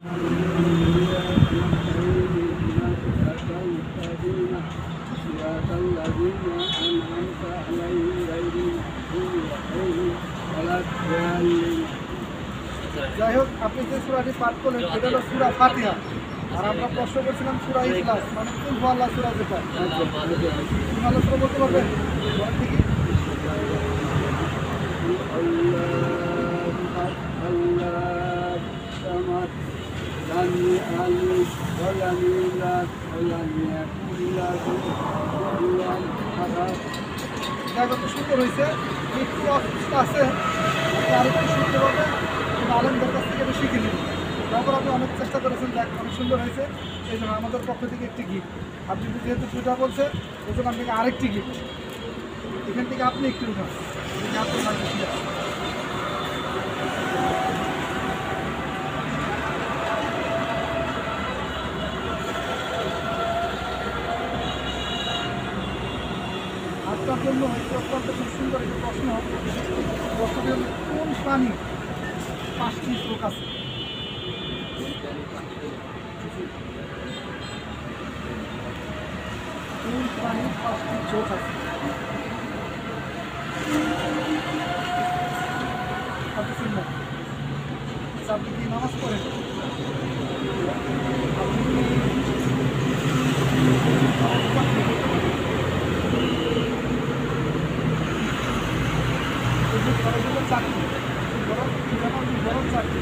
যাই হোক, আপনি যে সূরাটি পাঠ করলেন এটা হলো সূরা ফাতিহা। আর আমরা প্রশ্ন করছিলাম সূরা ইখলাস, মানে কুল হু আল্লাহ সূরা যেটা। কুল হু আল্লাহ সূরা বলতে পারবেন? বলেন দেখি। দেখো তো সুন্দর হয়েছে, একটু অসুস্থ আছে, আরেকটু সুন্দর হবে, আলেমদের কাছ থেকে একটু শিখে নিন। তারপর আপনি অনেক চেষ্টা করেছেন, দেখ অনেক সুন্দর হয়েছে, এই জন্য আমাদের পক্ষ থেকে একটি গিফট। আপনি যেহেতু দুটা বলছে, এই জন্য আপনাকে আরেকটি গিফট। এখান থেকে আপনি একটু উঠান, আপনার জন্য হচ্ছে অত্যন্ত খুব সুন্দর একটি প্রশ্ন। প্রশ্নটি হল, কোন প্রাণী 5টি চোখ আছে? কোন প্রাণীর 5টি চোখ আছে? আপনি না, আপনি কি নামাজ পড়েন? চাকরি, বড় চাকরি,